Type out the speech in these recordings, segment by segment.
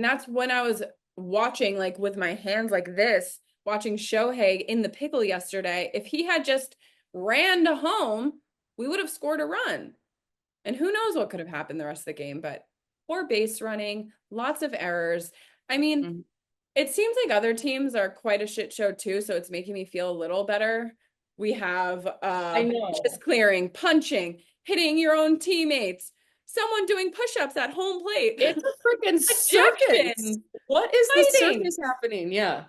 And that's when I was watching, like with my hands like this, watching Shohei in the pickle yesterday. If he had just ran to home, we would have scored a run. And who knows what could have happened the rest of the game, but poor base running, lots of errors. I mean, Mhm. it seems like other teams are quite a shit show too, so it's making me feel a little better. We have I just know. clearing, punching, hitting your own teammates, someone doing push-ups at home plate, It's a freaking circus. ejection, What is the fighting. circus happening? Yeah.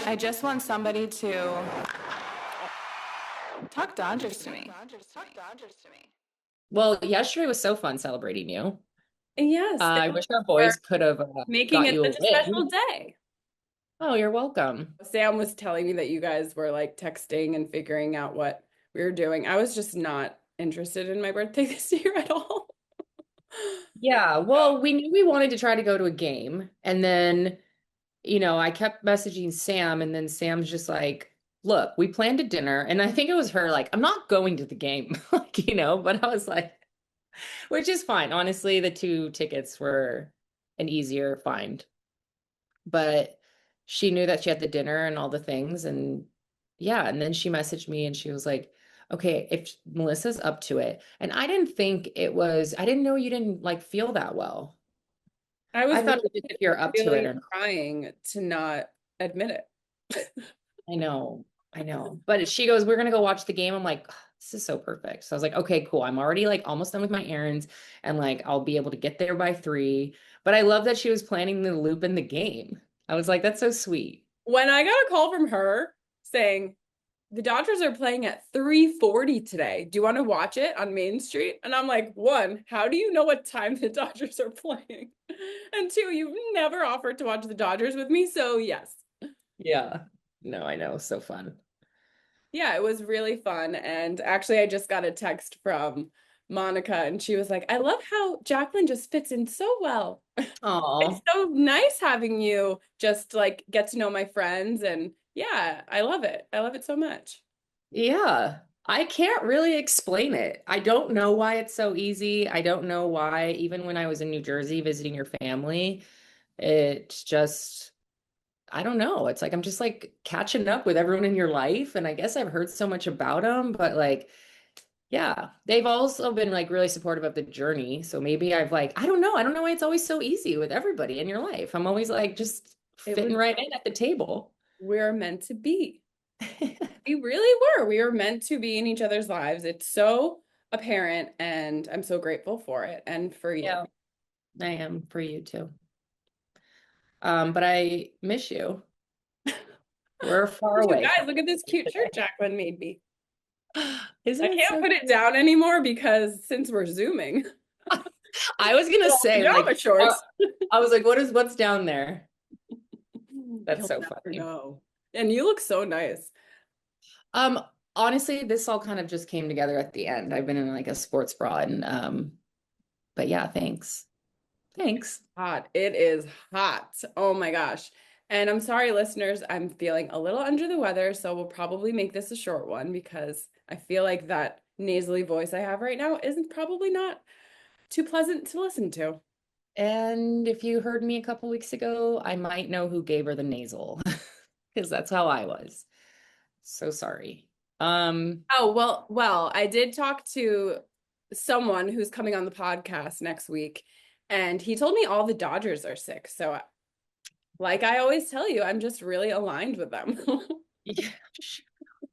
I just want somebody to talk Dodgers to me. Well, yesterday was so fun celebrating you. Yes, I thank wish you our for boys could have making got it you a such a special win. day. Oh, you're welcome. Sam was telling me that you guys were like texting and figuring out what we were doing. I was just not interested in my birthday this year at all. Yeah, well, we knew we wanted to try to go to a game. And then, I kept messaging Sam, and then Sam's just like, look, we planned a dinner. And I think it was her, like, I'm not going to the game, but I was like, which is fine. Honestly, the two tickets were an easier find. But she knew that she had the dinner and all the things. And yeah, and then she messaged me and she was like, okay, if Melissa's up to it. And I didn't know you didn't like feel that well. I was I thought really, it was just if you're up to it really or not. trying to not admit it. I know, I know. But she goes, we're gonna go watch the game. I'm like, "Ugh, this is so perfect." So I was like, okay, cool. I'm already like almost done with my errands and like I'll be able to get there by 3. But I love that she was planning the loop in the game. I was like, that's so sweet. When I got a call from her saying the Dodgers are playing at 3:40 today. Do you want to watch it on Main Street? And I'm like, one, how do you know what time the Dodgers are playing? And two, you've never offered to watch the Dodgers with me, so yes. Yeah. No, I know. So fun. Yeah, it was really fun. And actually, I just got a text from Monica, and she was like, I love how Jaclyn just fits in so well. It's Oh, so nice having you just like get to know my friends. And yeah, I love it. I love it so much. yeah. I can't really explain it. I don't know why it's so easy. I don't know why, even when I was in New Jersey visiting your family, it's just, I don't know. It's like I'm just like catching up with everyone in your life. And I guess I've heard so much about them, but like, yeah, they've also been like really supportive of the journey. So maybe I've like, I don't know. I don't know why it's always so easy with everybody in your life. I'm always like just It was, fitting right in at the table. we're meant to be. We really were. We were meant to be in each other's lives. It's so apparent, and I'm so grateful for it and for you. Yeah, I am for you too. But I miss you. We're far You away from guys, look at this cute shirt Jacqueline made me. Isn't I it can't so? put it down anymore because since we're zooming, I was gonna little say pajama like shorts. I was like, what's down there? That's You'll so never funny. know. And you look so nice. Um, Honestly, this all kind of just came together at the end. I've been in like a sports bra and but yeah, thanks. Thanks. Hot. It is hot. Oh my gosh. And I'm sorry, listeners, I'm feeling a little under the weather, so we'll probably make this a short one because I feel like that nasally voice I have right now isn't probably not too pleasant to listen to. And if you heard me a couple weeks ago, I might know who gave her the nasal because that's how I was. So sorry. Um, Oh, well, I did talk to someone who's coming on the podcast next week, and he told me all the Dodgers are sick. So, like I always tell you, I'm just really aligned with them. yeah.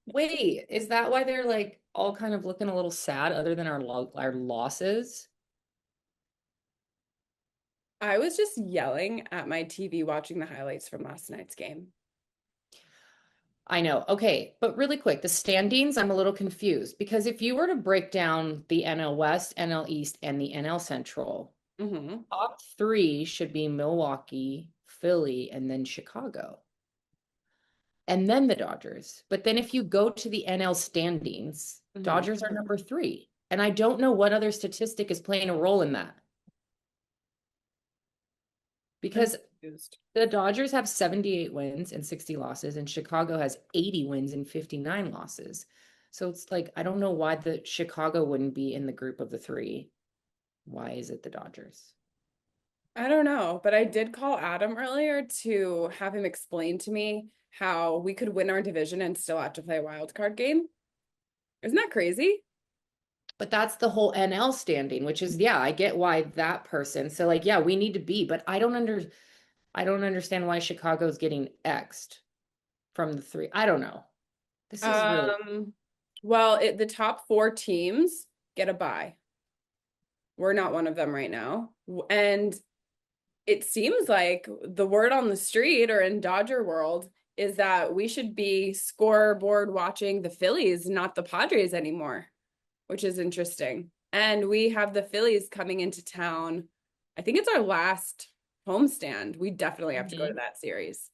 Wait, is that why they're like all kind of looking a little sad other than our losses? I was just yelling at my TV watching the highlights from last night's game. I know. Okay, but really quick, the standings, I'm a little confused because if you were to break down the NL West, NL East, and the NL Central, Hmm. top 3 should be Milwaukee, Philly, and then Chicago, and then the Dodgers. But then if you go to the NL standings, Hmm. Dodgers are number 3. And I don't know what other statistic is playing a role in that. because Confused. the Dodgers have 78 wins and 60 losses, and Chicago has 80 wins and 59 losses. So it's like, I don't know why the Chicago wouldn't be in the group of the three. Why is it the Dodgers? I don't know, but I did call Adam earlier to have him explain to me how we could win our division and still have to play a wild card game. Isn't that crazy? But that's the whole NL standing, which is, yeah, I get why that person. So like, yeah, we need to be, but I don't understand why Chicago's getting X'd from the three. I don't know. This is really Um, well, the top four teams get a bye. We're not one of them right now. And it seems like the word on the street or in Dodger world is that we should be scoreboard watching the Phillies, not the Padres anymore, which is interesting. And we have the Phillies coming into town. I think it's our last homestand. We definitely have to go to Mhm. that series.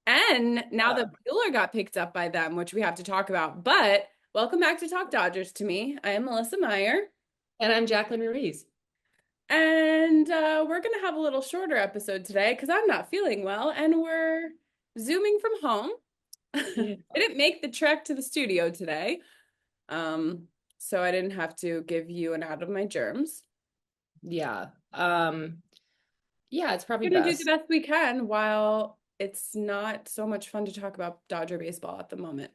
And now Yeah. the Bueller got picked up by them, which we have to talk about. But welcome back to Talk Dodgers to me. I am Melissa Meyer. And I'm Jaclyn Ruiz. And we're going to have a little shorter episode today because I'm not feeling well and we're Zooming from home. Yeah. I didn't make the trek to the studio today. Um, so I didn't have to give you an out of my germs. Yeah. Yeah, it's probably We're going to do the best. best we can while it's not so much fun to talk about Dodger baseball at the moment.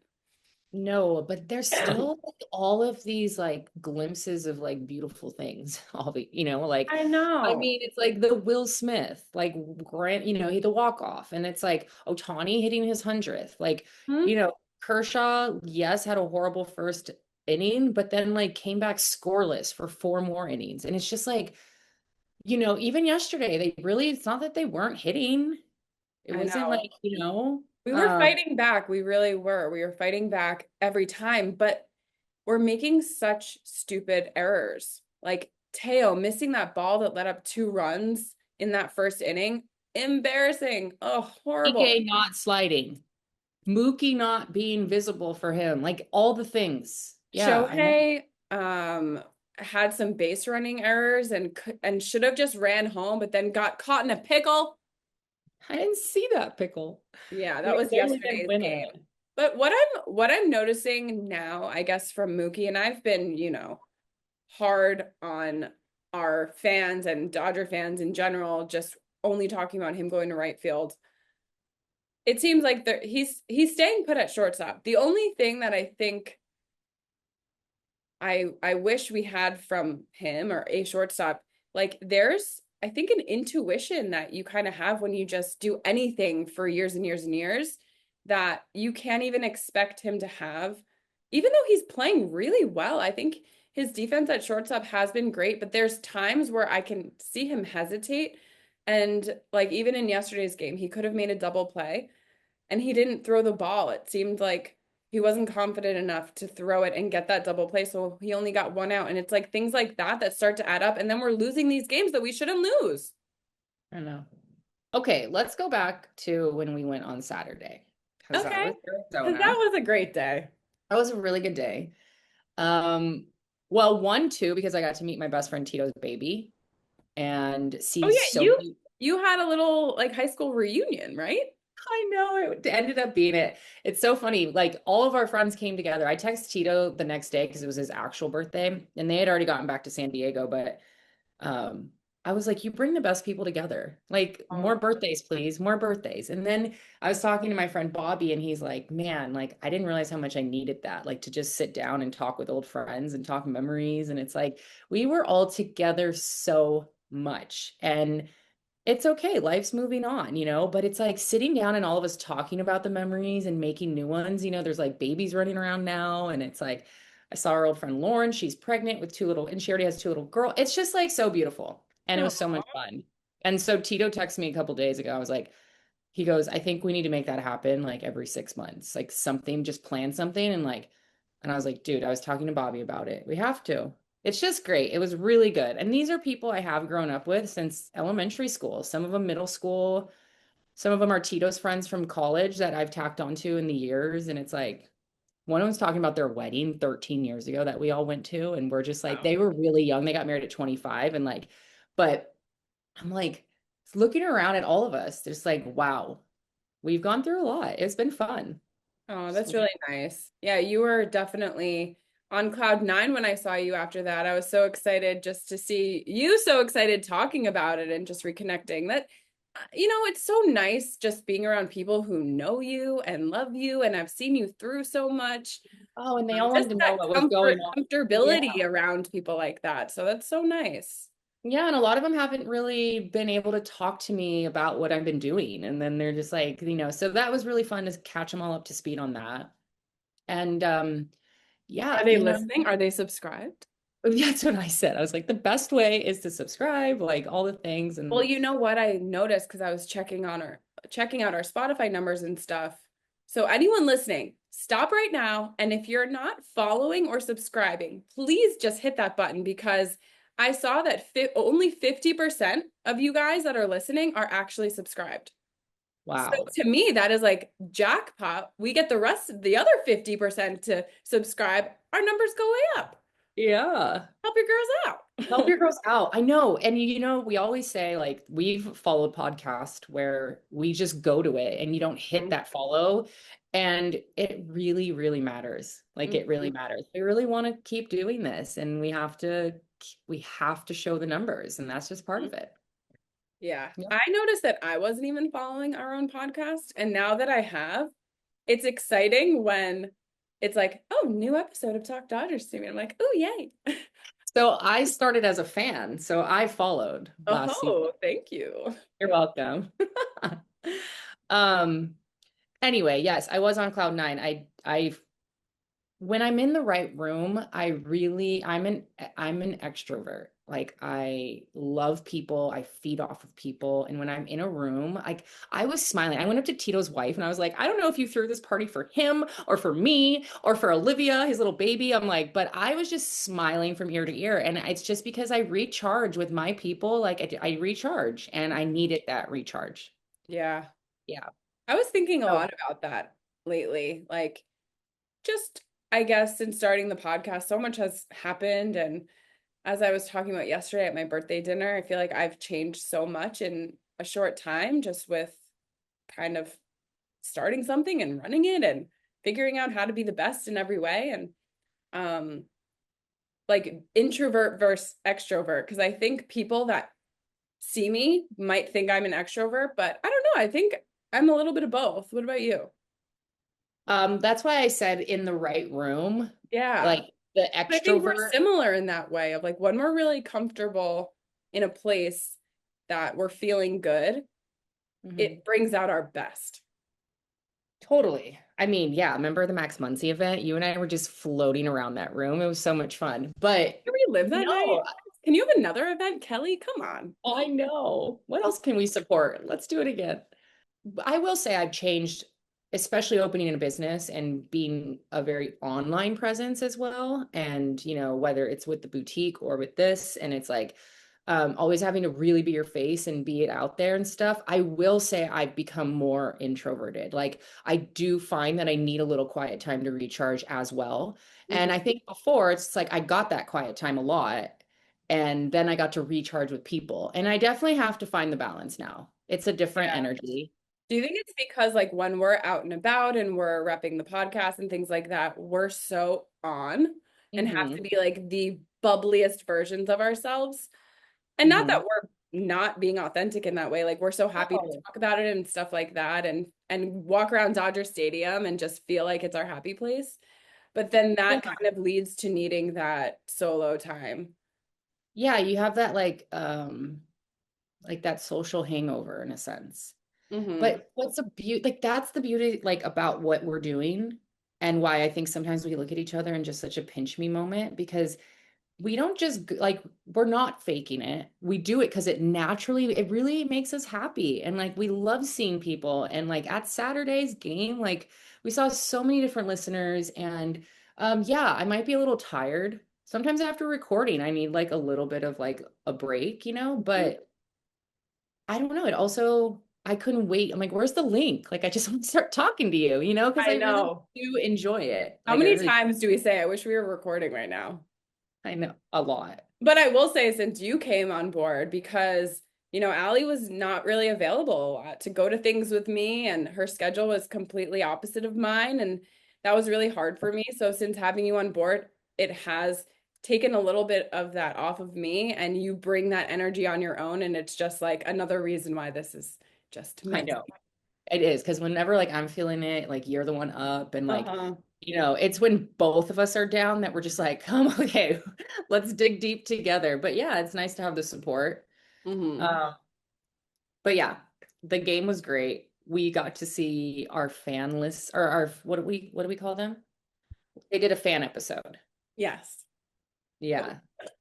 No, but there's still like all of these like glimpses of like beautiful things. All the, like I I know. mean, it's like the Will Smith, like Grant, he the walk off, and it's like Ohtani hitting his 100th. Like, Hmm? Kershaw, yes, had a horrible first inning, but then like came back scoreless for four more innings. And it's just like, even yesterday, it's not that they weren't hitting. It I wasn't know. like, We were fighting back. We really were. We were fighting back every time, but we're making such stupid errors. Like Teo missing that ball that led up 2 runs in that first inning. Embarrassing. Oh, horrible. PK not sliding. Mookie not being visible for him, like all the things. Yeah, I know. Shohei had some base running errors and should have just ran home, but then got caught in a pickle. I didn't see that pickle. Yeah, We that was barely did yesterday's win game. it. But what I'm noticing now, I guess from Mookie, and I've been, hard on our fans and Dodger fans in general, just only talking about him going to right field. It seems like he's staying put at shortstop. The only thing that I think I wish we had from him or a shortstop, like there's I think an intuition that you kind of have when you just do anything for years and years and years that you can't even expect him to have, even though he's playing really well. I think his defense at shortstop has been great, but there's times where I can see him hesitate. And like even in yesterday's game, he could have made a double play and he didn't throw the ball. It seemed like he wasn't confident enough to throw it and get that double play. So he only got one out. And it's like things like that that start to add up. And then we're losing these games that we shouldn't lose. I know. Okay, let's go back to when we went on Saturday because that Okay. was Because that Arizona. was a great day. That was a really good day. Um, well, one, two, because I got to meet my best friend Tito's baby and Oh see yeah, so you had a little like high school reunion, right? I know it ended up being it. It's so funny. Like all of our friends came together. I texted Tito the next day because it was his actual birthday, and they had already gotten back to San Diego. But um, I was like, "You bring the best people together. Like more Oh, birthdays, please, more birthdays." And then I was talking to my friend Bobby, and he's like, "Man, like I didn't realize how much I needed that. Like to just sit down and talk with old friends and talk memories." And it's like we were all together so much, and it's okay. Life's moving on, but it's like sitting down and all of us talking about the memories and making new ones. There's like babies running around now. And it's like, I saw our old friend Lauren, she's pregnant with and she already has two little girls. It's just like so beautiful. And it was so much fun. And so Tito texted me a couple days ago. I was like, he goes, I think we need to make that happen like every 6 months, like something, just plan something. And I was like, dude, I was talking to Bobby about it. We have to. It's just great. It was really good. And these are people I have grown up with since elementary school, some of them middle school, some of them are Tito's friends from college that I've tacked onto in the years. And it's like, one of them's talking about their wedding 13 years ago that we all went to. And we're just like, wow. they were really young. They got married at 25. But I'm like, looking around at all of us, just like, wow, we've gone through a lot. It's been fun. Oh, that's really nice. Yeah, you were definitely on cloud nine when I saw you after that. I was so excited just to see you so excited talking about it and just reconnecting. That, it's so nice just being around people who know you and love you and have seen you through so much. Oh, and they all Just wanted to know that what was going on. Yeah. comfortability around people like that. So that's so nice. Yeah, and a lot of them haven't really been able to talk to me about what I've been doing. And then they're just like, so that was really fun to catch them all up to speed on that. And Are yeah, they listening? Are they subscribed? that's what I said. I was like, the best way is to subscribe, like all the things. Well, And you know what I noticed because I was checking out our Spotify numbers and stuff. So anyone listening, stop right now. And if you're not following or subscribing, please just hit that button because I saw that only 50% of you guys that are listening are actually subscribed. So wow. to me, that is like jackpot. We get the other 50% to subscribe. Our numbers go way up. Yeah. Help your girls Help out. your girls out. I know. And we always say like we've followed podcast where we just go to it and you don't hit that follow. And it really, really matters. Like it really matters. We really want to keep doing this and we have to show the numbers and that's just part of it. Yeah. Yeah. I noticed that I wasn't even following our own podcast. And now that I have, it's exciting when it's like, oh, new episode of Talk Dodgers to me. I'm like, oh, yay. So I started as a fan. So I followed last season. Oh, thank you. You're welcome. Um, anyway, yes, I was on cloud nine. I when I'm in the right room, I'm an extrovert. Like I love people, I feed off of people. And when I'm in a room, like I was smiling. I went up to Tito's wife and I was like, I don't know if you threw this party for him or for me or for Olivia, his little baby. I'm like, but I was just smiling from ear to ear. And it's just because I recharge with my people. Like I recharge and I needed that recharge. Yeah. Yeah. I was thinking a So lot about that lately. Like, just, I guess, since starting the podcast, so much has happened. And as I was talking about yesterday at my birthday dinner, I feel like I've changed so much in a short time just with kind of starting something and running it and figuring out how to be the best in every way. And um like introvert versus extrovert, because I think people that see me might think I'm an extrovert, but I don't know. I think I'm a little bit of both. What about you? that's why I said in the right room, Yeah. like the I think we're extrovert. similar in that way of like when we're really comfortable in a place that we're feeling good, Mhm. it brings out our best. Totally. I mean, yeah, remember the Max Muncy event? You and I were just floating around that room. It was so much fun. But Can we live that night? no, Can you have another event, Kelly? Come on. I know. What else can we support? Let's do it again. I will say I've changed, especially opening a business and being a very online presence as well. And, whether it's with the boutique or with this, and it's like always having to really be your face and be it out there and stuff. I will say I've become more introverted. Like I do find that I need a little quiet time to recharge as well. Mhm. And I think before it's like I got that quiet time a lot. And then I got to recharge with people. And I definitely have to find the balance now. It's a different Yeah. energy. Do you think it's because like when we're out and about and we're repping the podcast and things like that, we're so on and have to Hmm. be like the bubbliest versions of ourselves? And not Hmm. that we're not being authentic in that way. Like we're so happy to Oh, talk about it and stuff like that and walk around Dodger Stadium and just feel like it's our happy place. But then yeah. that kind of leads to needing that solo time. Yeah, you have that like that social hangover in a sense. Hmm. But what's a beauty, like that's the beauty like about what we're doing and why I think sometimes we look at each other in just such a pinch me moment because we don't just like we're not faking it. We do it because it really makes us happy. And like we love seeing people. And like at Saturday's game, like we saw so many different listeners. And yeah, I might be a little tired. Sometimes after recording, I need like a little bit of like a break, but I don't know. It also I couldn't wait. I'm like, where's the link? Like I just want to start talking to you, because I I really know. do enjoy it. How Like I many really times do we say, I wish we were recording right now? I know a lot. But I will say, since you came on board, because Allie was not really available to go to things with me, and her schedule was completely opposite of mine. And that was really hard for me. So, since having you on board, it has taken a little bit of that off of me, and you bring that energy on your own. And it's just like another reason why this is just I meant. know. It is because whenever like I'm feeling it, like you're the one up and like, Uh-huh. it's when both of us are down that we're just like, come, okay, let's dig deep together. But yeah, it's nice to have the support. Hmm. Um, but yeah, the game was great. We got to see our fan lists or our what do we call them? They did a fan episode. Yes. Oh, Yeah.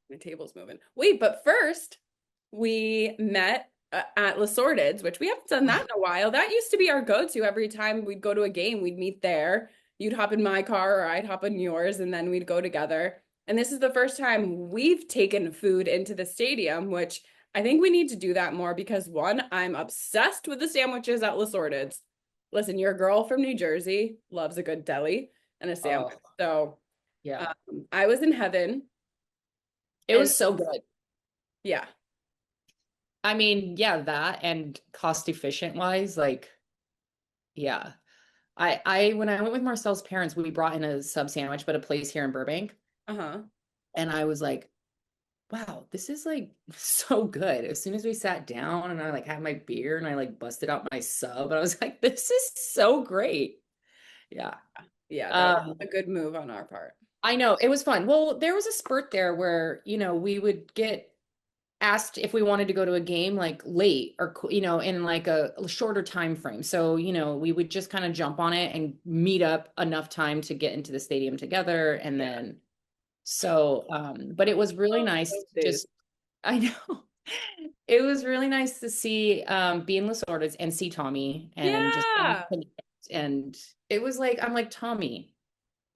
my table's moving. Wait, but first we met at Les Sorteds, which we haven't done that in a while. That used to be our go-to every time we'd go to a game, we'd meet there. You'd hop in my car or I'd hop in yours, and then we'd go together. And this is the first time we've taken food into the stadium, which I think we need to do that more because one, I'm obsessed with the sandwiches at Les Sorteds. Listen, your girl from New Jersey loves a good deli and a Oh, sandwich. So yeah. I was in heaven. It And was so good. yeah. I mean, yeah, that and cost efficient wise, like, yeah. I when I went with Marcel's parents, we brought in a sub sandwich, but a place here in Burbank. Uh-huh. And I was like, wow, this is like so good. As soon as we sat down and I like had my beer and I like busted out my sub, I was like, this is so great. Yeah. Yeah, that was Um, a good move on our part. I know it was fun. Well, there was a spurt there where, we would get asked if we wanted to go to a game like late or in like a shorter time frame. So, we would just kind of jump on it and meet up enough time to get into the stadium together and Yeah. then but it was really Oh, nice those to days. just I know. It was really nice to see be in Lasordas and see Tommy and just Yeah. and it was like I'm like Tommy,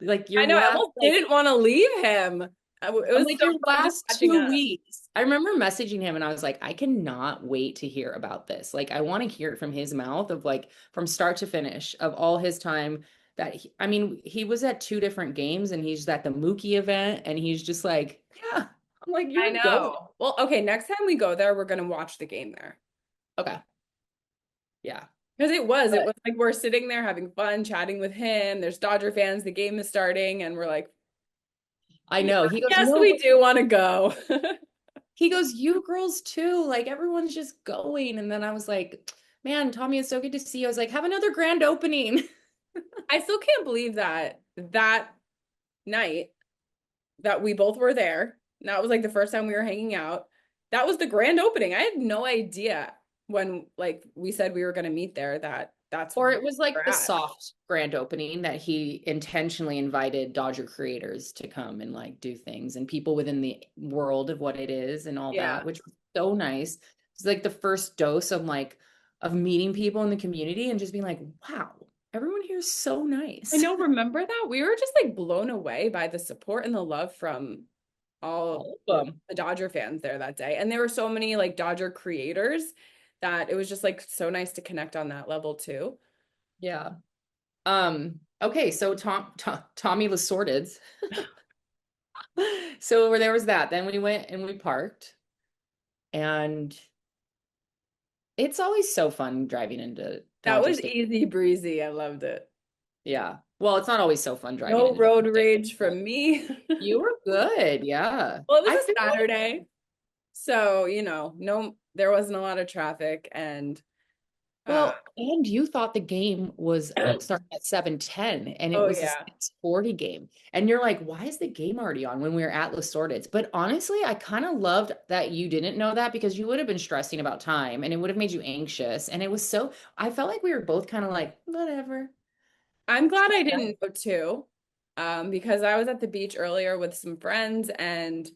like I your know. I last almost didn't want to leave him. It I'm was like so your fun just last catching two up. weeks. I remember messaging him and I was like, I cannot wait to hear about this. Like, I want to hear it from his mouth of like from start to finish of all his time I mean, he was at two different games and he's at the Mookie event and he's just like, yeah. I'm like, I you're gold. know. Well, okay, next time we go there, we're gonna watch the game there. Okay. Yeah. Because it But was like we're sitting there having fun, chatting with him. There's Dodger fans, the game is starting, and we're like, I yeah, know. He goes, yes, no, we but do want to go. he goes, you girls too. Like everyone's just going. And then I was like, man, Tommy, it's so good to see you. I was like, have another grand opening. I still can't believe that night that we both were there. That was like the first time we were hanging out. That was the grand opening. I had no idea when like we said we were going to meet there that that's Or where it was we're like the at. soft grand opening that he intentionally invited Dodger creators to come and like do things and people within the world of what it is and all Yeah. that, which was so nice. It's like the first dose of meeting people in the community and just being like, wow, everyone here is so I nice. know, remember that? We were just like blown away by the support and the love from all All of them. the Dodger fans there that day. And there were so many like Dodger creators that it was just like so nice to connect on that level too. Yeah. Okay, so Tommy was sorted. So where there was that. Then we went and we parked and it's always so fun driving into That Dodger was Stadium. easy breezy. I loved it. Yeah. Well, it's not always so fun driving No into Dodger road Stadium, rage but from me. you were good. Yeah. Well, it was I a feel like, Saturday. So, no, there wasn't a lot of traffic and uh well, and you thought the game was starting at 7:10 and it oh was a yeah. 6:40 game. And you're like, why is the game already on when we were at Les Sorteds? But honestly, I kind of loved that you didn't know that because you would have been stressing about time and it would have made you anxious. And it was so, I felt like we were both kind of like, whatever. I'm glad I didn't go too. Because I was at the beach earlier with some friends and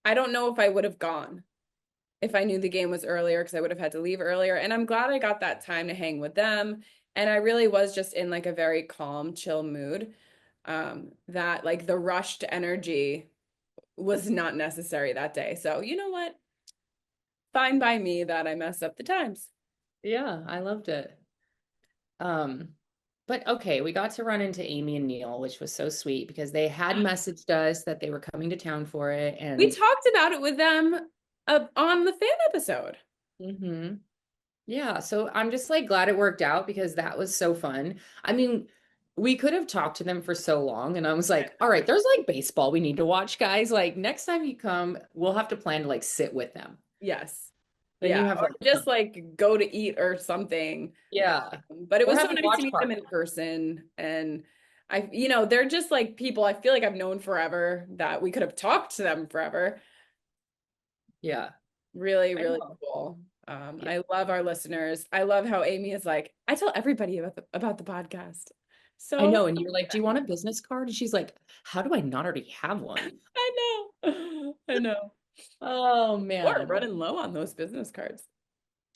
I don't know if I would have gone if I knew the game was earlier because I would have had to leave earlier. And I'm glad I got that time to hang with them. And I really was just in like a very calm, chill mood. That like the rushed energy was not necessary that day. So you know what? Fine by me that I messed up the times. Yeah, I loved it. Um, but okay, we got to run into Amy and Neil, which was so sweet because they had messaged us that they were coming to town for it. We And talked about it with them on the fan episode. Mm-hmm. Yeah, so I'm just like glad it worked out because that was so fun. I mean, we could have talked to them for so long, and I was like, all right, there's like baseball we need to watch, guys. Like next time you come, we'll have to plan to like sit with them. Yes. Then Yeah. you have Or like just like go to eat or something. yeah, But it or was so have a nice to watch meet them party. in person. And they're just like people I feel like I've known forever that we could have talked to them forever. Yeah, Really, I really know. cool. Yeah, I love our listeners. I love how Amy is like, I tell everybody about the podcast. I So know. And you're like, do you want a business card? And she's like, how do I not already have one? I know. I know. Oh We're man, running low on those business cards.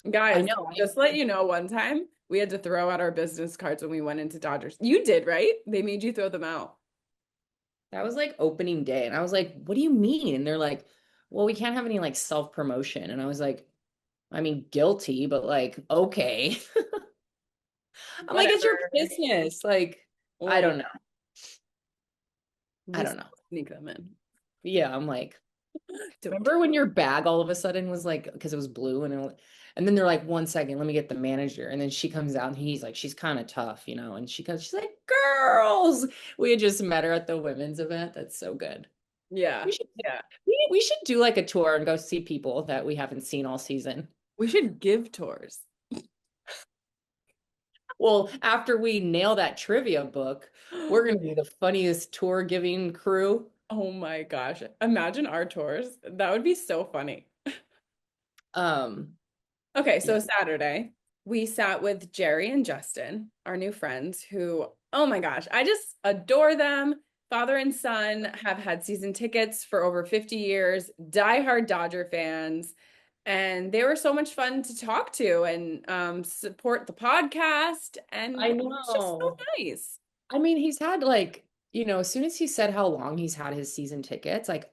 I Guys, know. just let you know, one time we had to throw out our business cards when we went into Dodgers. You did, right? They made you throw them out. That was like opening day. And I was like, what do you mean? And they're like, well, we can't have any like self-promotion. And I was like, I mean, guilty, but like, okay. I'm like, it's your Whatever. business. Like, I Well, don't know. I we don't know. sneak them in. Yeah, I'm like, Don't. remember when your bag all of a sudden was like, because it was blue and then they're like, 1 second, let me get the manager. And then she comes out and he's like, she's kind of tough, and she's like, girls, we had just met her at the women's event. That's so good. Yeah. We should, Yeah. we should do like a tour and go see people that we haven't seen all season. We should give tours. Well, after we nail that trivia book, we're gonna be the funniest tour giving crew. Oh my gosh. Imagine our tours. That would be so funny. Um, Okay, yeah, so Saturday, we sat with Jerry and Justin, our new friends, who, oh my gosh, I just adore them. Father and son have had season tickets for over 50 years, diehard Dodger fans, and they were so much fun to talk to and support the podcast. And I it's just so know. nice. I mean, he's had like, as soon as he said how long he's had his season tickets, like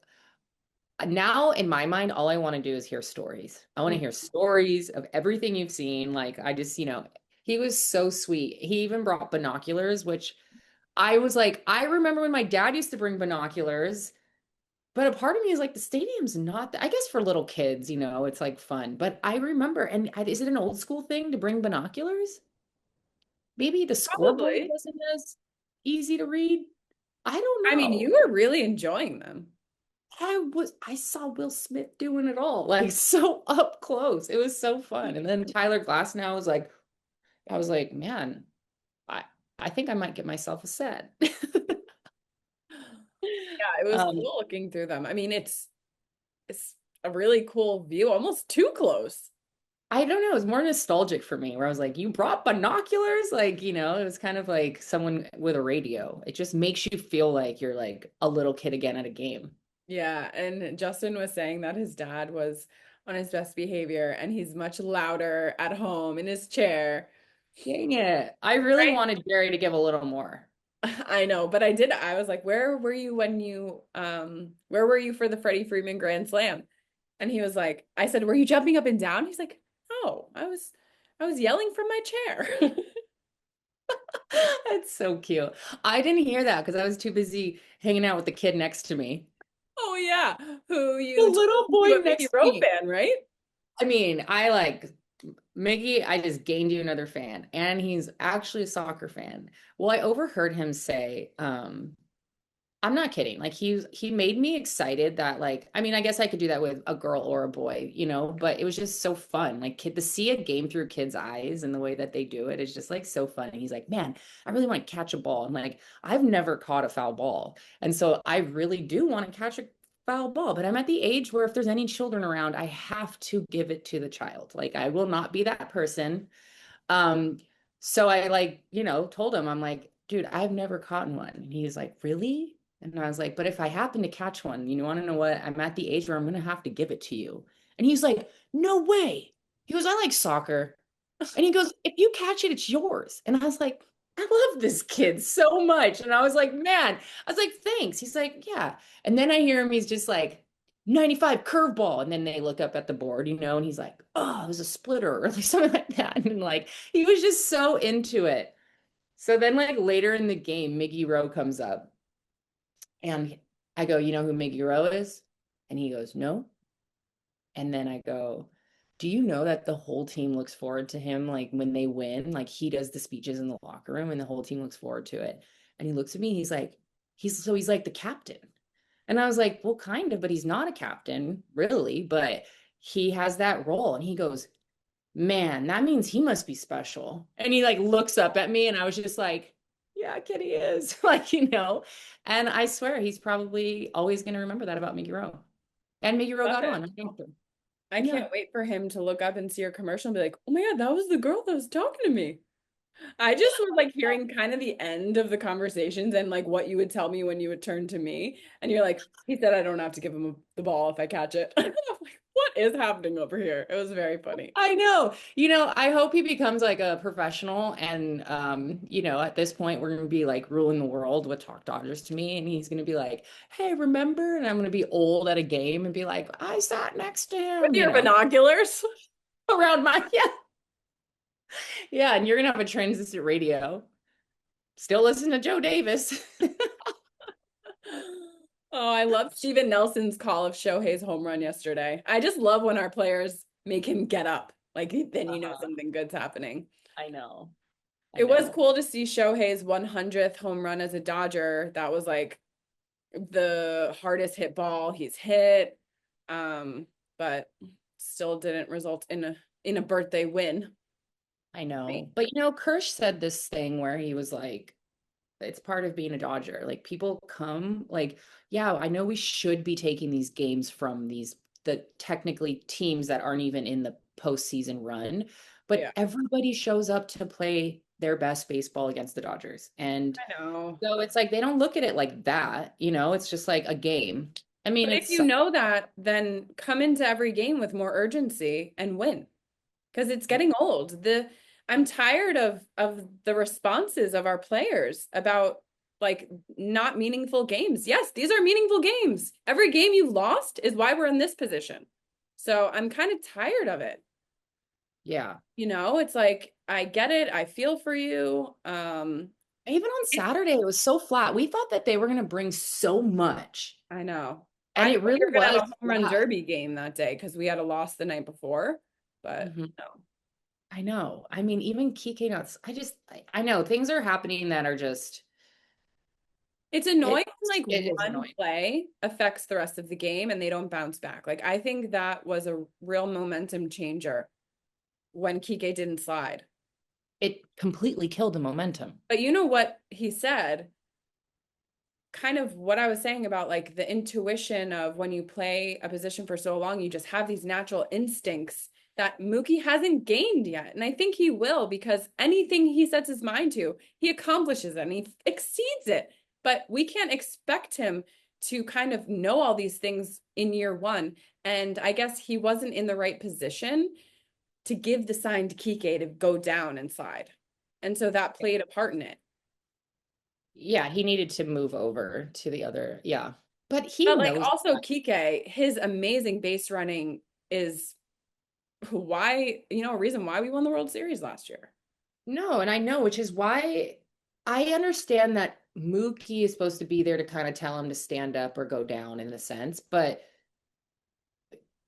now in my mind, all I want to do is hear stories. I want to Mm. hear stories of everything you've seen. Like, I just, he was so sweet. He even brought binoculars, which I was like, I remember when my dad used to bring binoculars. But a part of me is like the stadium's not I guess for little kids, it's like fun. But I remember, and is it an old school thing to bring binoculars? Maybe the scoreboard Probably. wasn't as easy to read. I don't I mean, know. you were really enjoying them. I saw Will Smith doing it all, like so up close. It was so fun. And then Tyler Glass now was like, I was like, man, I I think I might get myself a set. Yeah, it was Um, cool looking through them. I mean, it's a really cool view, almost too close. I don't know. It was more nostalgic for me, where I was like, you brought binoculars? Like, it was kind of like someone with a radio. It just makes you feel like you're like a little kid again at a game. Yeah, and Justin was saying that his dad was on his best behavior and he's much louder at home in his chair. Dang it. I really Right? wanted Gary to give a little more. I know, but I did. I was like, where were you for the Freddie Freeman Grand Slam? And he was like, I said, were you jumping up and down? He's like, oh, I was yelling from my chair. That's so cute. I didn't hear that because I was too busy hanging out with the kid next to me. Oh yeah, who The you told little you boy a Mickey next to Rowe me. fan, right? I mean, I like Mickey, I just gained you another fan, and he's actually a soccer fan. Well, I overheard him say, I'm not kidding. Like he made me excited that like I mean I guess I could do that with a girl or a boy, but it was just so fun. Like kid to see a game through kids' eyes and the way that they do it is just like so fun. And he's like, "Man, I really want to catch a ball." And like I've never caught a foul ball. And so I really do want to catch a foul ball, but I'm at the age where if there's any children around, I have to give it to the child. Like I will not be that person. Um, so I like, told him, I'm like, dude, I've never caught one. And he's like, really? And I was like, but if I happen to catch one, you want to know what? I'm at the age where I'm going to have to give it to you. And he's like, no way. He goes, I like soccer. And he goes, if you catch it, it's yours. And I was like, I love this kid so much. And I was like, man, I was like, thanks. He's like, yeah. And then I hear him, he's just like, 95 curveball. And then they look up at the board, and he's like, oh, it was a splitter or like something like that. And like, he was just so into it. So then, like, later in the game, Miggy Rowe comes up and I go, you know who Miggy Rowe is? And he goes, no. And then I go, Do you know that the whole team looks forward to him? Like when they win, like he does the speeches in the locker room and the whole team looks forward to it. And he looks at me, he's like, he's like the captain. And I was like, well, kind of, but he's not a captain, really, but he has that role. And he goes, man, that means he must be special. And he like looks up at me and I was just like, yeah, kid, he is. Like, and I swear he's probably always going to remember that about Mickey Rowe. And Mickey Rowe Love got it. on. I think so. I Yeah. can't wait for him to look up and see your commercial and be like, oh my God, that was the girl that was talking to me. I just was like hearing kind of the end of the conversations and like what you would tell me when you would turn to me. And you're like, he said I don't have to give him the ball if I catch it. I'm like, what is happening over here? It was very funny. I know. I hope he becomes like a professional and at this point we're gonna be like ruling the world with Talk Dodgers to me and he's gonna be like, hey, remember? And I'm gonna be old at a game and be like, I sat next to With him, your binoculars. around my yeah. Yeah, and you're gonna have a transistor radio. Still listen to Joe Davis. Oh, I love Steven Nelson's call of Shohei's home run yesterday. I just love when our players make him get up. Like then you know something good's happening. I know. It was cool to see Shohei's 100th home run as a Dodger. That was like the hardest hit ball he's hit. But still didn't result in a birthday win. I know. But Kirsch said this thing where he was like, it's part of being a Dodger. Like people come, like, yeah, I know we should be taking these games from the technically teams that aren't even in the postseason run, but Yeah. everybody shows up to play their best baseball against the Dodgers. And I know. so it's like they don't look at it like that, it's just like a game. I mean, But if you know that, then come into every game with more urgency and win. Because it's getting old. I'm tired of the responses of our players about like not meaningful games. Yes, these are meaningful games. Every game you've lost is why we're in this position. So I'm kind of tired of it. Yeah. It's like I get it. I feel for you. Even on Saturday, it was so flat. We thought that they were going to bring so much. I know. And I it thought really we were gonna was have a home run derby game that day because we had a loss the night before. But no. I know. I mean, even Kike nuts. I know things are happening that are just. It's annoying when it one annoying. play affects the rest of the game and they don't bounce back. Like I think that was a real momentum changer when Kike didn't slide. It completely killed the momentum. But you know what he said? Kind of what I was saying about like the intuition of when you play a position for so long, you just have these natural instincts that Mookie hasn't gained yet. And I think he will because anything he sets his mind to, he accomplishes it and he exceeds it. But we can't expect him to kind of know all these things in year one. And I guess he wasn't in the right position to give the sign to Kike to go down and slide. And so that played a part in it. Yeah, he needed to move over to the other. Yeah. But like knows also that. Kike, his amazing base running is why, a reason why we won the World Series last year. No, and I know, which is why I understand that Mookie is supposed to be there to kind of tell him to stand up or go down in the sense, but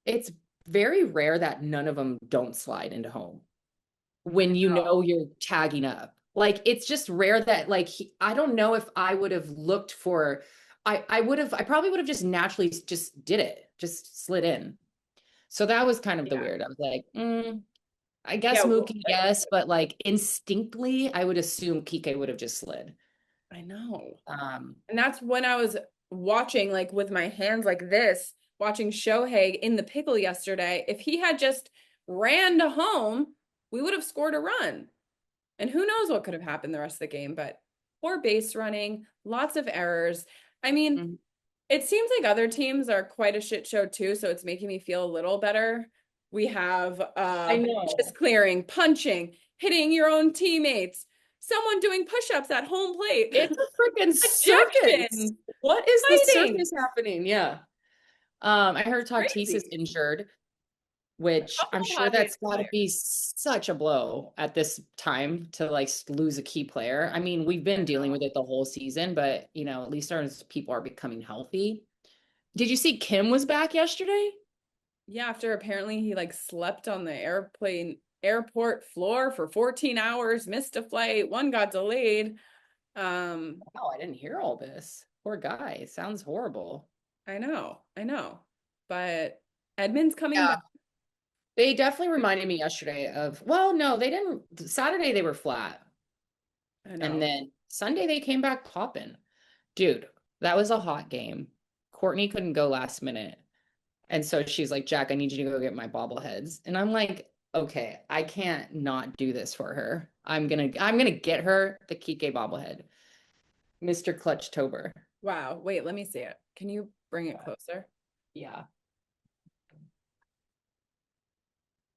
it's very rare that none of them don't slide into home when you're tagging up. Like it's just rare that like I don't know if I would have looked for I probably would have just naturally just did it, just slid in. So that was kind of the weird. I was like, I guess Mookie, yes, but like instinctively, I would assume Kike would have just slid. I know. And that's when I was watching like with my hands like this, watching Shohei in the pickle yesterday. If he had just ran to home, we would have scored a run. And who knows what could have happened the rest of the game, but poor base running, lots of errors. I mean, it seems like other teams are quite a shit show too, so it's making me feel a little better. We have just clearing, punching, hitting your own teammates, someone doing push-ups at home plate. It's a freaking circus. What is the circus happening? Yeah. I heard Tatis is injured, which I'm sure that's got to be such a blow at this time to like lose a key player. I mean, we've been dealing with it the whole season, but at least our people are becoming healthy. Did you see Kim was back yesterday? Yeah, after apparently he like slept on the airport floor for 14 hours, missed a flight, one got delayed. Wow, I didn't hear all this. Poor guy. Sounds horrible. I know. But Edmund's coming Yeah. back. They definitely reminded me yesterday of, well, no, they didn't. Saturday they were flat. I And know. then Sunday they came back popping. Dude, that was a hot game. Courtney couldn't go last minute. And so she's like, Jack, I need you to go get my bobbleheads. And I'm like, okay, I can't not do this for her. I'm gonna get her the Kike bobblehead. Mr. Clutchtober. Wow. Wait, let me see it. Can you bring it closer? Yeah.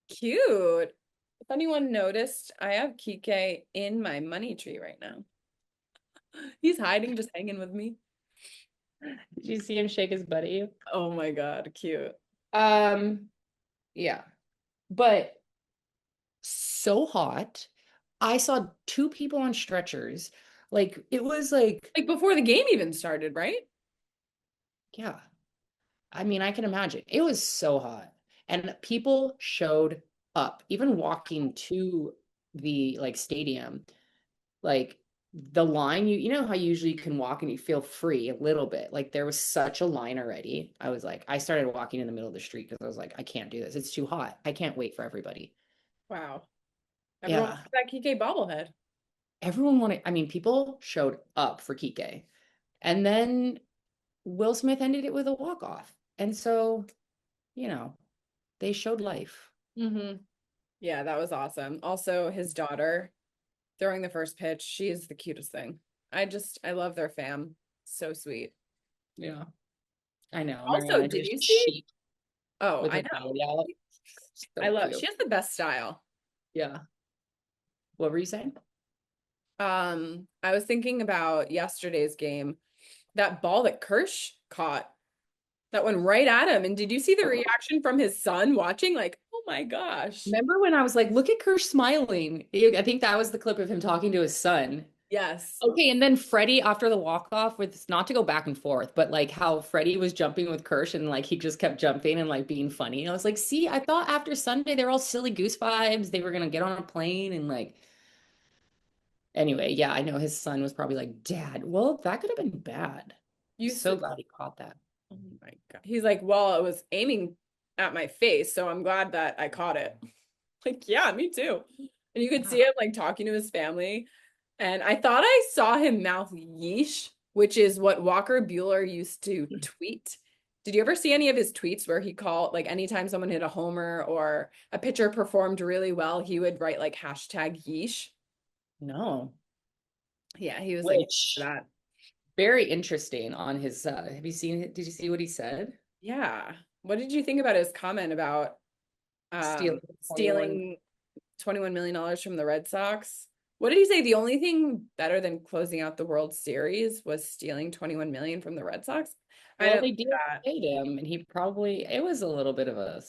Cute. If anyone noticed, I have Kike in my money tree right now. He's hiding, just hanging with me. Did you see him shake his butt at you? Oh my God, cute. Um, yeah. But so hot. I saw two people on stretchers. Like it was like, Like before the game even started, right? yeah. I mean, I can imagine. It was so hot. And people showed up, even walking to the like stadium. Like the line, you know how usually you can walk and you feel free a little bit. Like there was such a line already. I was like, I started walking in the middle of the street because I was like, I can't do this. It's too hot. I can't wait for everybody. Wow. Everyone Yeah. wants that Kike bobblehead. Everyone wanted, I mean, people showed up for Kike. And then Will Smith ended it with a walk-off. And so, you know, they showed life. Mm-hmm. Yeah, that was awesome. Also, his daughter throwing the first pitch, she is the cutest thing. I love their fam. So sweet. Yeah. I know. Also, Mariana did just you see? sheep Oh, with I her know. belly out. I So love, cute. she has the best style. Yeah. What were you saying? I was thinking about yesterday's game, that ball that Kirsch caught that went right at him. And did you see the reaction from his son watching? Like, oh my gosh. Remember when I was like, look at Kersh smiling? I think that was the clip of him talking to his son. Yes. Okay, and then Freddie after the walk-off with not to go back and forth, but like how Freddie was jumping with Kersh and like he just kept jumping and like being funny. And I was like, see, I thought after Sunday they're all silly goose vibes. They were gonna get on a plane and like anyway, yeah, I know his son was probably like, Dad, well, that could have been bad. I'm You so said, glad he caught that. oh my God. He's like, well, it was aiming at my face, so I'm glad that I caught it. Like, yeah, me too. And you could Yeah. see him like talking to his family. And I thought I saw him mouth yeesh, which is what Walker Bueller used to tweet. Did you ever see any of his tweets where he called, like, anytime someone hit a homer or a pitcher performed really well, he would write like hashtag yeesh? No. Yeah, he was like Which that. very interesting on his have you seen it? Did you see what he said? Yeah. What did you think about his comment about Steal 21. stealing $21 million from the Red Sox? What did he say? The only thing better than closing out the World Series was stealing 21 million from the Red Sox. I Well, don't they think did that. pay him, and he probably it was a little bit of a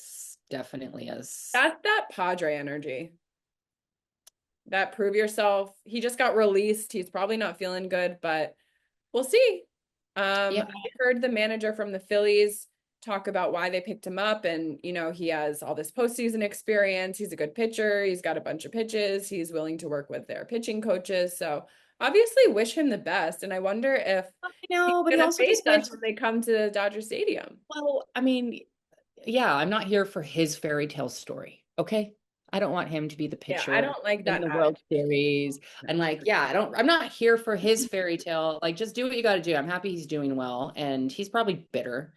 definitely a That's that Padre energy. That prove yourself. He just got released. He's probably not feeling good, but we'll see. yeah. I heard the manager from the Phillies talk about why they picked him up, and he has all this postseason experience. He's a good pitcher. He's got a bunch of pitches. He's willing to work with their pitching coaches. So obviously, wish him the best. And I wonder if I he's know, but he gonna also face just us went. when they come to Dodger Stadium. Well, I mean, yeah, I'm not here for his fairy tale story. Okay. I don't want him to be the Yeah, I pitcher don't like in that the World attitude. Series. And like, yeah, I'm not here for his fairy tale. Like, just do what you got to do. I'm happy he's doing well. And he's probably bitter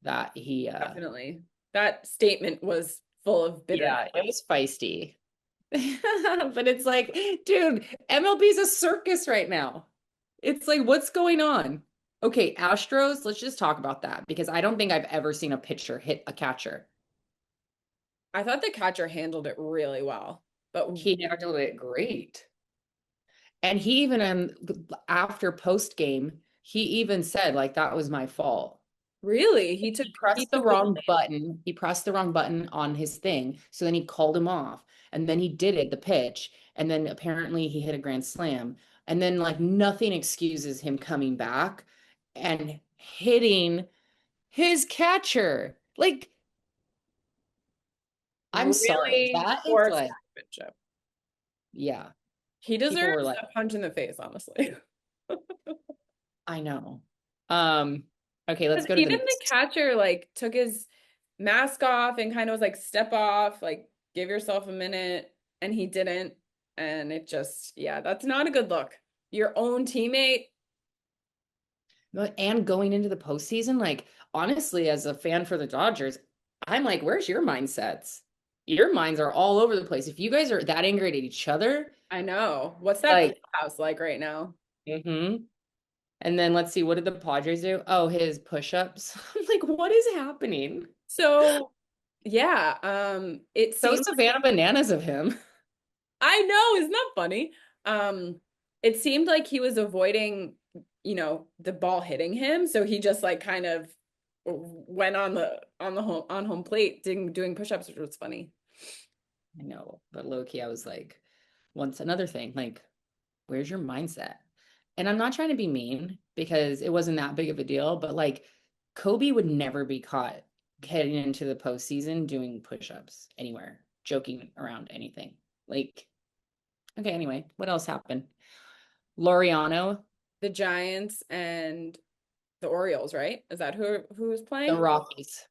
that he, Definitely. That statement was full of bitterness. yeah, it was feisty. But it's like, dude, MLB's a circus right now. It's like, what's going on? Okay, Astros, let's just talk about that because I don't think I've ever seen a pitcher hit a catcher. I thought the catcher handled it really well, but He handled it great. And he even after post game, he even said like that was my fault. really, He he pressed the took the wrong blame. button. He pressed the wrong button on his thing. So then he called him off. And then he did it, the pitch. And then apparently he hit a grand slam. And then like nothing excuses him coming back and hitting his catcher. Like I'm sorry. really That is poor like, sportsmanship. yeah, He people were deserves like, a punch in the face, honestly. I know. Um, okay, let's Because go to the even the next. catcher like took his mask off and kind of was like, step off, like give yourself a minute, and he didn't. And it just, yeah, that's not a good look. Your own teammate. And going into the postseason, like honestly, as a fan for the Dodgers, I'm like, where's your mindsets? Your minds are all over the place. If you guys are that angry at each other, I know. What's that like, clubhouse like right now? mm-hmm. And then let's see, what did the Padres do? Oh, his push-ups. I'm like, what is happening? So, yeah, it So seemed Savannah Bananas of him. I know, isn't that funny? It seemed like he was avoiding, the ball hitting him, so he just like kind of went on home plate doing push-ups, which was funny. I know, but low key, I was like, once another thing, like, where's your mindset? And I'm not trying to be mean because it wasn't that big of a deal, but like Kobe would never be caught heading into the postseason doing push-ups anywhere, joking around anything. Like, okay, anyway, what else happened? Laureano, The Giants and the Orioles, right? Is that who was the playing? Rockies.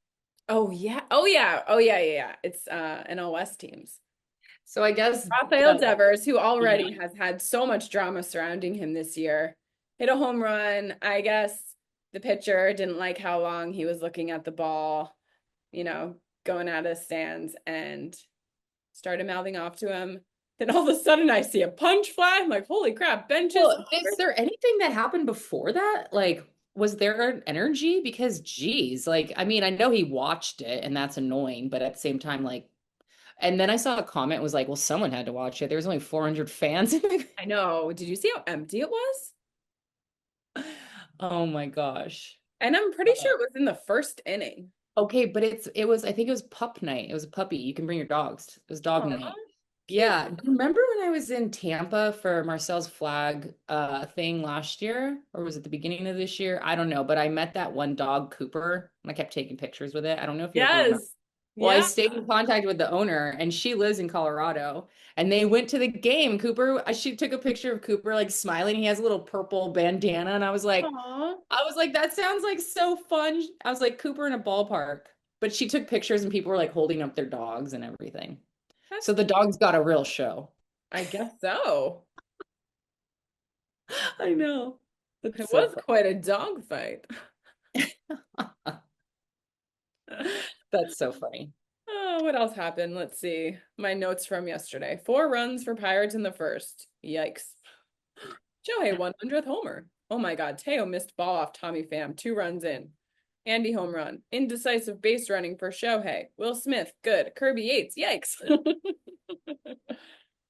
Oh yeah. Oh yeah. Oh yeah, yeah, yeah. It's NL West teams. So I guess Rafael the Devers, who yeah, already has had so much drama surrounding him this year, hit a home run. I guess the pitcher didn't like how long he was looking at the ball, you know, going out of the stands and started mouthing off to him. Then all of a sudden I see a punch fly. I'm like, holy crap, benches. well, is there anything that happened before that? Like, was there an energy? Because, geez, like, I mean, I know he watched it and that's annoying, but at the same time, like, and then I saw a comment was like, well, someone had to watch it. There was only 400 fans. I know. Did you see how empty it was? Oh my gosh. And I'm pretty Uh, sure it was in the first inning. Okay, but I think it was pup night. It was a puppy. You can bring your dogs. It was dog Aw, night. cute. Yeah. Do you remember when I was in Tampa for Marcel's flag thing last year? Or was it the beginning of this year? I don't know, but I met that one dog, Cooper, and I kept taking pictures with it. I don't know if you ever remember. Yes. Well, I Yeah. stayed in contact with the owner, and she lives in Colorado. And they went to the game. She took a picture of Cooper like smiling. He has a little purple bandana, and Aw. I was like, that sounds like so fun. I was like, Cooper in a ballpark. But she took pictures, and people were like holding up their dogs and everything. That's So the dogs got a real show. I guess so. I know. That's It so was fun. quite a dog fight. That's so funny. Oh, what else happened? Let's see. My notes from yesterday. 4 runs for Pirates in the first. Yikes. Shohei 100th homer. Oh my God. Teo missed ball off Tommy Pham. 2 runs in. Andy home run. Indecisive base running for Shohei. Will Smith. Good. Kirby Yates. Yikes.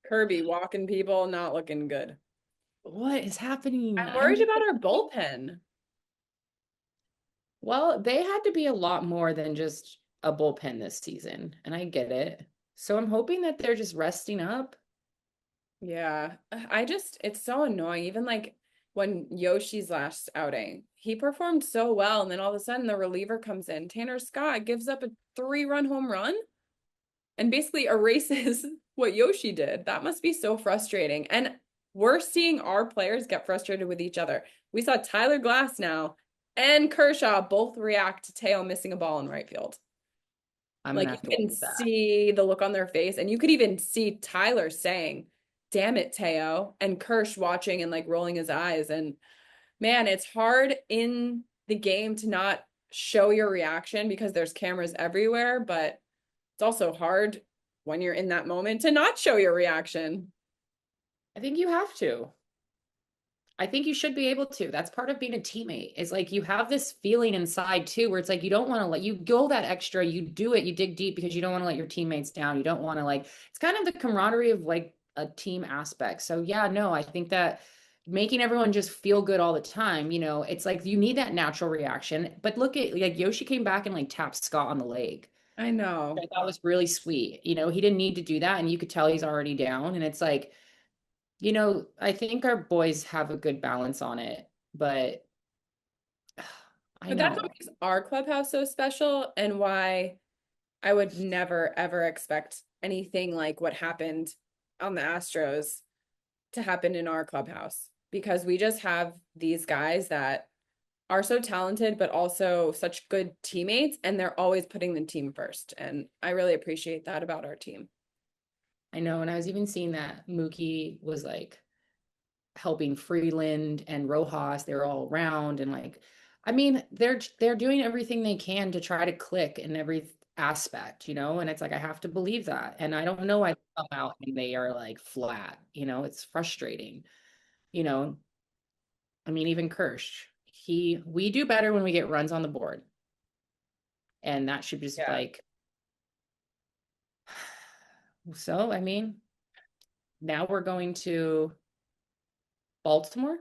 Kirby walking people. Not looking good. What is happening? I'm I'm worried just about like, our bullpen. well, they had to be a lot more than just a bullpen this season, and I get it. So I'm hoping that they're just resting up. Yeah, it's so annoying. Even like when Yoshi's last outing, he performed so well, and then all of a sudden the reliever comes in. Tanner Scott gives up a 3-run home run and basically erases what Yoshi did. That must be so frustrating. And we're seeing our players get frustrated with each other. We saw Tyler Glass now and Kershaw both react to Teo missing a ball in right field. I'm Like gonna you have to can watch that. see the look on their face, and you could even see Tyler saying, "Damn it, Teo," and Kirsch watching and like rolling his eyes. And man, it's hard in the game to not show your reaction because there's cameras everywhere, but it's also hard when you're in that moment to not show your reaction. I think you have to. I think you should be able to. That's part of being a teammate. Is like you have this feeling inside too, where it's like you don't want to let you go that extra. You do it, you dig deep because you don't want to let your teammates down. You don't want to like it's kind of the camaraderie of like a team aspect. So yeah, no, I think that making everyone just feel good all the time, it's like you need that natural reaction. But look at like Yoshi came back and like tapped Scott on the leg. I know. That was really sweet. He didn't need to do that, and you could tell he's already down. And it's like I think our boys have a good balance on it, but I But that's know. what makes our clubhouse so special and why I would never, ever expect anything like what happened on the Astros to happen in our clubhouse because we just have these guys that are so talented, but also such good teammates, and they're always putting the team first. And I really appreciate that about our team. I know, and I was even seeing that Mookie was like helping Freeland and Rojas. They're all around, and like, I mean, they're doing everything they can to try to click in every aspect, you know. And it's like I have to believe that, and I don't know why they come out and they are like flat. You know, it's frustrating. You know, I mean, even Kirsch, we do better when we get runs on the board, and that should just Yeah. like. So, I mean, now we're going to Baltimore.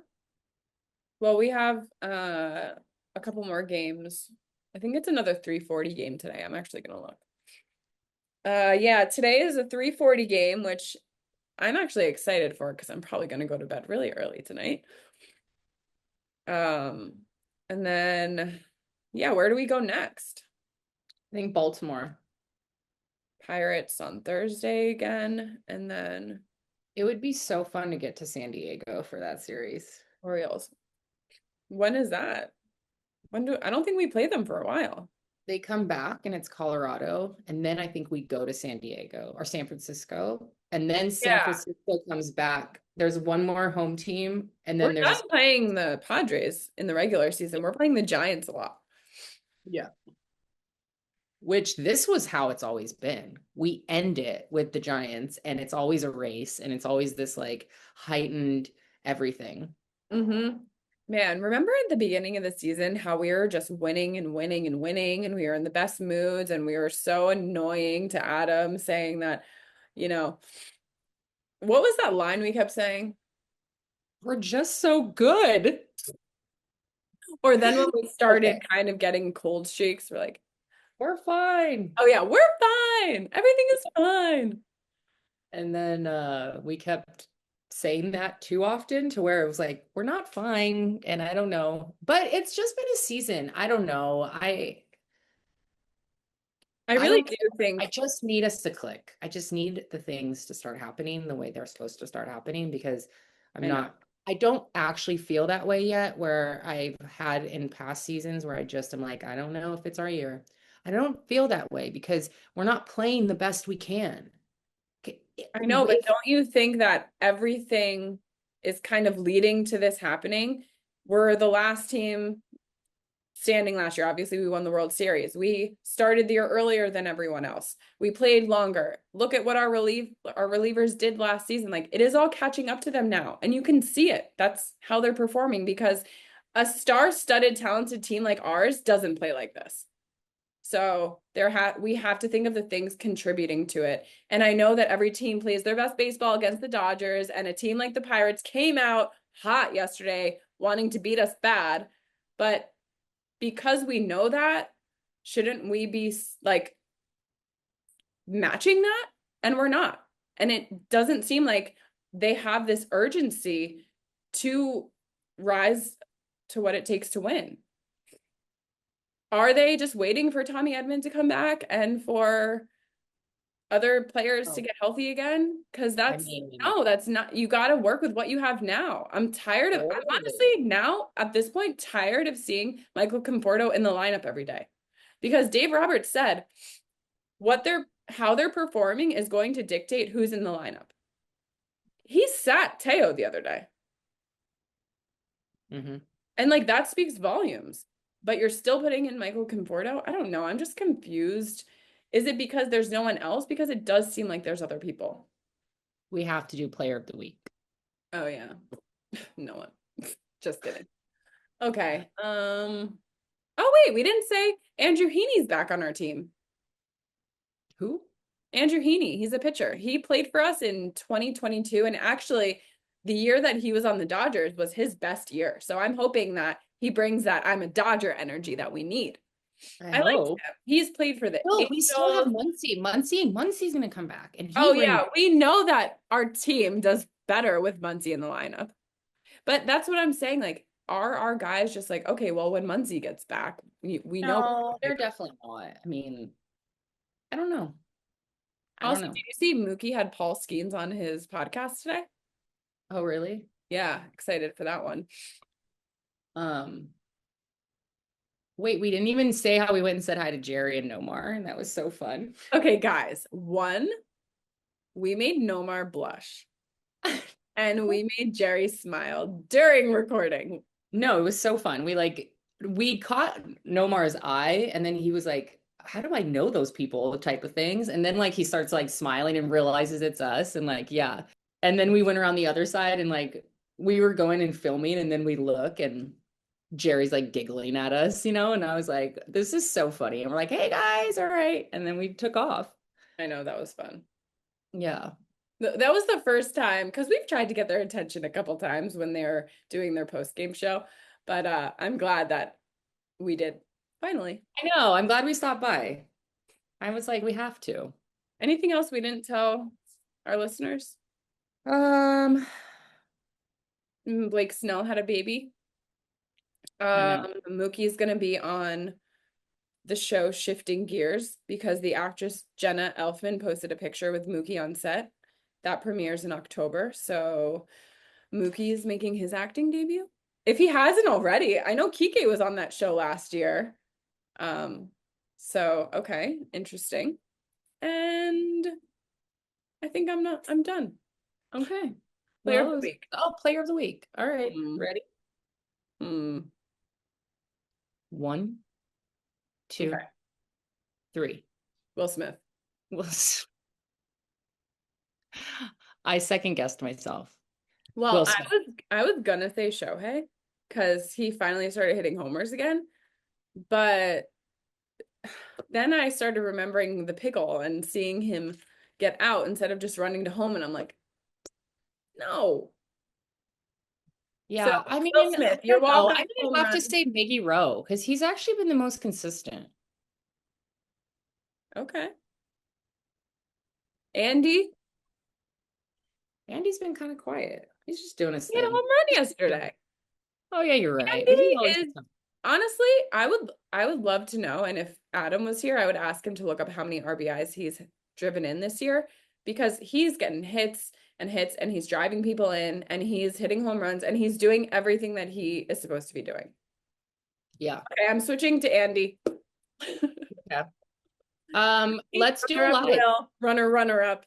Well, we have a couple more games. I think it's another 3:40 game today. I'm actually gonna look. Yeah, today is a 3:40 game, which I'm actually excited for because I'm probably gonna go to bed really early tonight. Um, and then yeah, where do we go next? I think Baltimore. Pirates on Thursday again, and then It would be so fun to get to San Diego for that series. Orioles. When is that? I don't think we played them for a while. They come back and it's Colorado, and then I think we go to San Diego or San Francisco, and then San Yeah. Francisco comes back. There's one more home team, and We're then there's done playing the Padres in the regular season. We're playing the Giants a lot. yeah. Which this was how it's always been. We end it with the Giants, and it's always a race, and it's always this like heightened everything. Mm-hmm. Man, remember at the beginning of the season how we were just winning and winning and winning, and we were in the best moods, and we were so annoying to Adam saying that, you know, what was that line we kept saying? We're just so good. Or then when we started Okay, kind of getting cold streaks, we're like, we're fine. oh yeah, we're fine. Everything is fine. And then we kept saying that too often to where it was like, we're not fine. And I don't know. But it's just been a season. I don't know. I I really don't do I think, just need us to click. I just need the things to start happening the way they're supposed to start happening because I know. I don't actually feel that way yet, where I've had in past seasons where I just am like, I don't know if it's our year. I don't feel that way because we're not playing the best we can. I know, but don't you think that everything is kind of leading to this happening? We're the last team standing last year. Obviously, we won the World Series. We started the year earlier than everyone else. We played longer. Look at what our relievers did last season. Like it is all catching up to them now, and you can see it. That's how they're performing because a star-studded, talented team like ours doesn't play like this. So we have to think of the things contributing to it. And I know that every team plays their best baseball against the Dodgers, and a team like the Pirates came out hot yesterday wanting to beat us bad. But because we know that, shouldn't we be like matching that? And we're not. And it doesn't seem like they have this urgency to rise to what it takes to win. Are they just waiting for Tommy Edman to come back and for other players to Oh, get healthy again? Because I mean, that's not, you got to work with what you have now. I'm totally. honestly now at this point tired of seeing Michael Conforto in the lineup every day. Because Dave Roberts said how they're performing is going to dictate who's in the lineup. He sat Teo the other day. Mm-hmm. And like that speaks volumes. But you're still putting in Michael Conforto? I don't know. I'm just confused. Is it because there's no one else? Because it does seem like there's other people. We have to do player of the week. Oh yeah. No one. Just kidding. Okay. Oh wait, we didn't say Andrew Heaney's back on our team. Who? Andrew Heaney, he's a pitcher. He played for us in 2022, and actually the year that he was on the Dodgers was his best year. So I'm hoping that he brings that I'm a Dodger energy that we need. I I like him. hope. He's played for the No, we still have Angels. Muncy's gonna come back, and he Oh brings. yeah, we know that our team does better with Muncy in the lineup. But that's what I'm saying. Like, are our guys just like, okay, well, when Muncy gets back, we know. No, they're definitely not. I mean, I don't know. I don't Also, know. did you see Mookie had Paul Skeens on his podcast today? Oh, really? Yeah, excited for that one. Um, Wait, we didn't even say how we went and said hi to Jerry and Nomar, and that was so fun. Okay, guys. One, we made Nomar blush and we made Jerry smile during recording. No, it was so fun. We caught Nomar's eye, and then he was like, how do I know those people type of things? And then like he starts like smiling and realizes it's us and like, yeah. And then we went around the other side and like we were going and filming and then we look and Jerry's like giggling at us, and I was like, this is so funny. And we're like, hey guys, all right. And then we took off. I know that was fun. Yeah. That was the first time because we've tried to get their attention a couple times when they're doing their post-game show, but I'm glad that we did finally. I know. I'm glad we stopped by. I was like, we have to. Anything else we didn't tell our listeners? Um, Blake Snell had a baby. I know. Mookie's gonna be on the show Shifting Gears because the actress Jenna Elfman posted a picture with Mookie on set. That premieres in October. So Mookie is making his acting debut. If he hasn't already, I know Kike was on that show last year. So okay, interesting. And I think I'm done. Okay. Player of Well, the week. player of the week. All right. Hmm. Ready? Hmm. 1, 2, Okay. 3. Will Smith. Well, I second guessed myself. Well, Will Smith. I was gonna say Shohei because he finally started hitting homers again, but then I started remembering the pickle and seeing him get out instead of just running to home, and I'm like, no. So Yeah, I mean, Will Smith, I you're don't know. welcome. I think Home I'll have to run. say Miggy Rowe because he's actually been the most consistent. Okay. Andy, Andy's been kind of quiet. He's just doing his he had a home thing. run yesterday. Oh yeah, you're right. But he Andy always is honestly, I would love to know, and if Adam was here, I would ask him to look up how many RBIs he's driven in this year because he's getting hits and hits and he's driving people in and he's hitting home runs and he's doing everything that he is supposed to be doing. yeah. Okay, I'm switching to Andy. Yeah. Let's do a Runner up, live. runner up.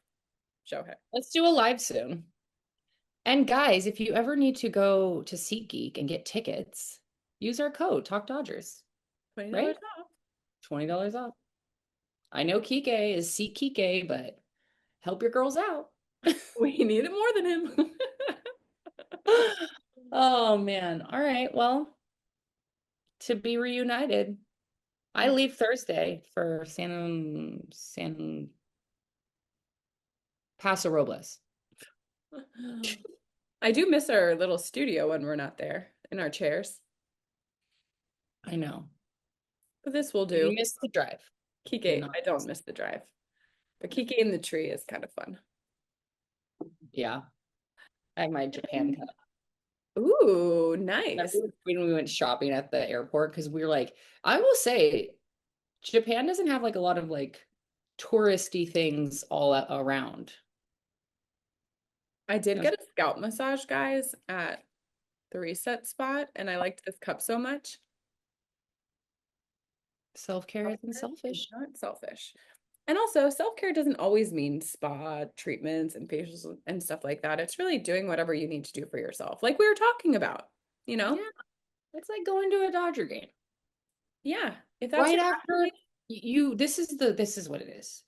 Shohei. Let's do a live soon. And guys, if you ever need to go to SeatGeek and get tickets, use our code Talk Dodgers. $20 Right? off. $20 off. I know Kike is SeatKike, but help your girls out. We need it more than him. Oh man. All right. Well, to be reunited. I leave Thursday for San Paso Robles. I do miss our little studio when we're not there in our chairs. I know. But this will You do. missed the drive. Did Kike, not I don't miss the drive. But Kike in the tree is kind of fun. Yeah. I have my Japan cup. Ooh, nice. When we went shopping at the airport, because we were like, I will say, Japan doesn't have like a lot of like touristy things all around. I did get a scalp massage, guys, at the reset spot, and I liked this cup so much. Self-care isn't selfish. Not selfish. And also, self-care doesn't always mean spa treatments and facials and stuff like that. It's really doing whatever you need to do for yourself, like we were talking about, you know? Yeah. It's like going to a Dodger game. Yeah. If that's Right your after this is what it is.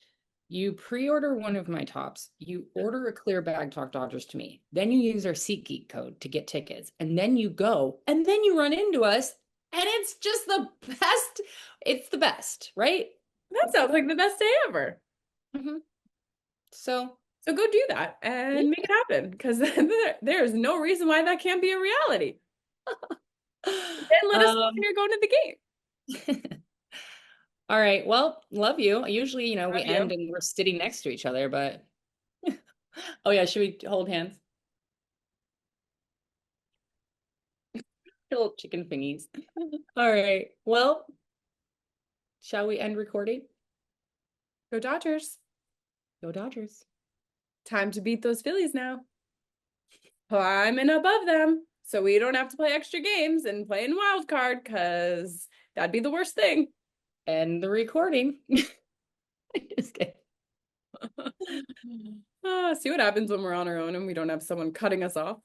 You pre-order one of my tops, you order a clear bag Talk Dodgers to me. Then you use our SeatGeek code to get tickets. And then you go, and then you run into us, and it's just the best. It's the best, right? that sounds like the best day ever. Mm-hmm. So go do that and make it happen because there's no reason why that can't be a reality. Then let us know when you're going to the game. All right. Well, love you. Usually, we Love you. end and we're sitting next to each other, but oh yeah, should we hold hands? Little chicken thingies. All right. Well, shall we end recording? Go Dodgers. Go Dodgers. Time to beat those Phillies now. Climbing above them so we don't have to play extra games and play in wild card because that'd be the worst thing. And the recording. Just kidding. See what happens when we're on our own and we don't have someone cutting us off.